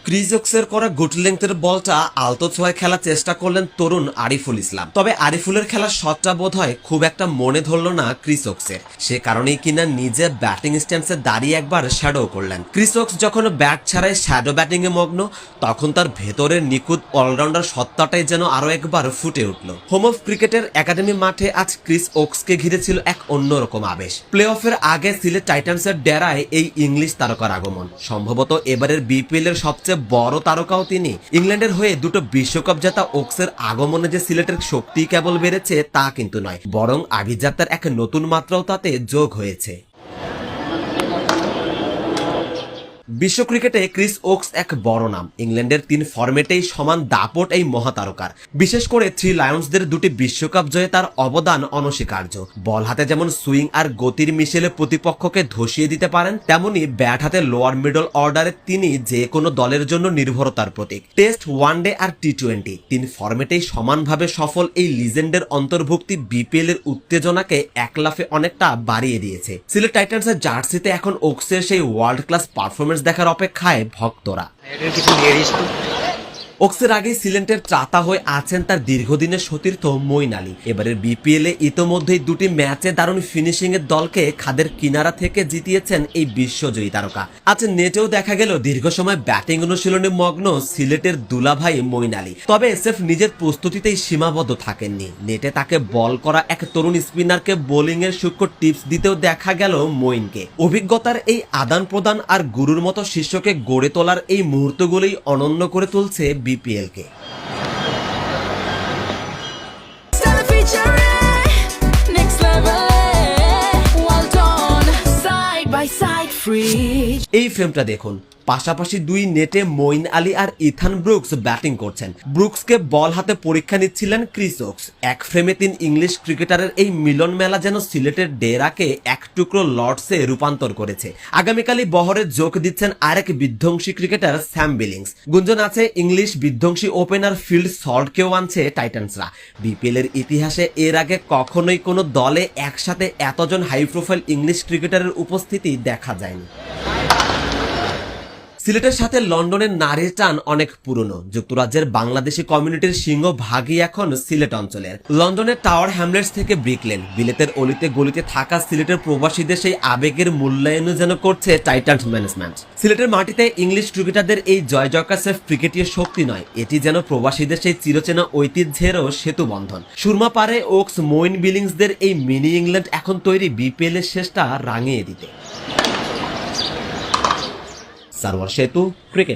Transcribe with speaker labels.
Speaker 1: Chris ওকসের করা good লেংথের বলটা আলতো ছোঁয়ায় খেলার চেষ্টা করলেন তরুণ আরিফুল ইসলাম। তবে আরিফুলের খেলার শটটা বোধহয় খুব একটা মনে ধরল না ক্রিস ওকসের। সে কারণেই কিনা নিজে ব্যাটিং স্ট্যান্সে দাঁড়িয়ে একবার শ্যাডো করলেন। ক্রিস ওকস যখন ব্যাট ছাড়াই শ্যাডো ব্যাটিং এ মগ্ন, তখন তার ভেতরের নিখুঁত অলরাউন্ডার সত্তাটাই যেন আরো একবার ফুটে উঠল। হোম অফ ক্রিকেটের একাডেমি মাঠে আজ ক্রিস ওকসকে ঘিরে ছিল এক অন্যরকম আবেশ। প্লে অফের আগে সিলেট টাইটান্সের ডেরায় এই ইংলিশ তারকার আগমন। সম্ভবত এবারের বিপিএল এর সবচেয়ে বড় তারকাও তিনি। ইংল্যান্ডের হয়ে দুটো বিশ্বকাপ জেতা ওকসের আগমনে যে সিলেটের শক্তি কেবল বেড়েছে তা কিন্তু নয়, বরং আভিজাত্যের এক নতুন মাত্রাও তাতে যোগ হয়েছে। বিশ্ব ক্রিকেটে ক্রিস ওকস এক বড় নাম। ইংল্যান্ডের 3 ফরম্যাটেই সমান দাপট এই মহাতারকার। বিশেষ করে 3 লায়ন্সদের দুটি বিশ্বকাপ জয়ে তার অবদান অনস্বীকার্য। বল হাতে যেমন সুইং আর গতির মিশেলে প্রতিপক্ষকে ধসিয়ে দিতে পারেন, তেমনি ব্যাট হাতে লোয়ার মিডল অর্ডারে তিনি যে কোনো দলের জন্য নির্ভরতার প্রতীক। টেস্ট, ওয়ানডে আর টি-20 3 ফরম্যাটেই সমানভাবে সফল এই লিজেন্ডের অন্তর্ভুক্তি বিপিএল এর উত্তেজনাকে এক লাফে অনেকটা বাড়িয়ে দিয়েছে। সিলেট টাইটান্সের জার্সিতে এখন ওকসের সেই ওয়ার্ল্ড ক্লাস পারফরমেন্স দেখার অপেক্ষায় ভক্তরা। ওকসের আগে সিলেটের ত্রাতা হয়ে আছেন তার দীর্ঘদিনের সতীর্থ মঈন আলী। এবারের বিপিএল এ ইতোমধ্যেই 2টি ম্যাচে দারুণ ফিনিশিং এর দলকে খাদের কিনারা থেকে জিতিয়েছেন এই বিশ্বজয়ী তারকা। আজ নেটেও দেখা গেল দীর্ঘ সময় ব্যাটিং অনুশীলনে মগ্ন সিলেটের দুলাভাই মঈন আলী। তবে এসএফ নিজের প্রস্তুতিতেই সীমাবদ্ধ থাকেননি। নেটে তাকে বল করা এক তরুণ স্পিনারকে বোলিং এর সূক্ষ্ম টিপস দিতেও দেখা গেল মঈনকে। অভিজ্ঞতার এই আদান প্রদান আর গুরুর মতো শিষ্যকে গড়ে তোলার এই মুহূর্তগুলোই অনন্য করে তুলছে বিপিএল কে। এই ফ্রেমটা দেখুন, পাশাপাশি 2 নেটে মঈন আলী আর ইথান ব্রুকস ব্যাটিং করছেন। ব্রুকসকে বল হাতে পরীক্ষা নিচ্ছিলেন ক্রিস ওকস। এক ফ্রেমে 3 ইংলিশ ক্রিকেটারের এই মিলন মেলা যেন সিলেটের ডেরাকে এক টুকরো লর্ডসে রূপান্তর করেছে। আগামীকালই বহরে যোগ দিচ্ছেন আরেক বিধ্বংসী ক্রিকেটার স্যাম বিলিংস। গুঞ্জন আছে ইংলিশ বিধ্বংসী ওপেনার ফিল্ড সল্টকেও আনছে টাইটান্সরা। বিপিএল এর ইতিহাসে এর আগে কখনোই কোনো দলে একসাথে এতজন হাই প্রোফাইল ইংলিশ ক্রিকেটারের উপস্থিতি দেখা যায়নি। সিলেটের সাথে লন্ডনের নারীর টান অনেক পুরনো। যুক্তরাজ্যের বাংলাদেশি কমিউনিটির সিংহভাগই এখন সিলেট অঞ্চলের। লন্ডনের টাওয়ার হ্যামলেটস থেকে ব্রিকলেন, বিলেতের অলিতে গলিতে থাকা সিলেটের প্রবাসীদের সেই আবেগের মূল্যায়ন যেন করছে টাইটান্স ম্যানেজমেন্ট। সিলেটের মাটিতে ইংলিশ ক্রিকেটারদের এই জয় জয়কার সেফ ক্রিকেটীয় শক্তি নয়, এটি যেন প্রবাসীদের সেই চিরচেনা ঐতিহ্যেরও সেতু বন্ধন। সুরমা পারে ওকস, মঈন বিলিংসদের এই মিনি ইংল্যান্ড এখন তৈরি বিপিএল এর শেষটা রাঙিয়ে দিতে। সারওয়ার সেতু, ক্রিকেট।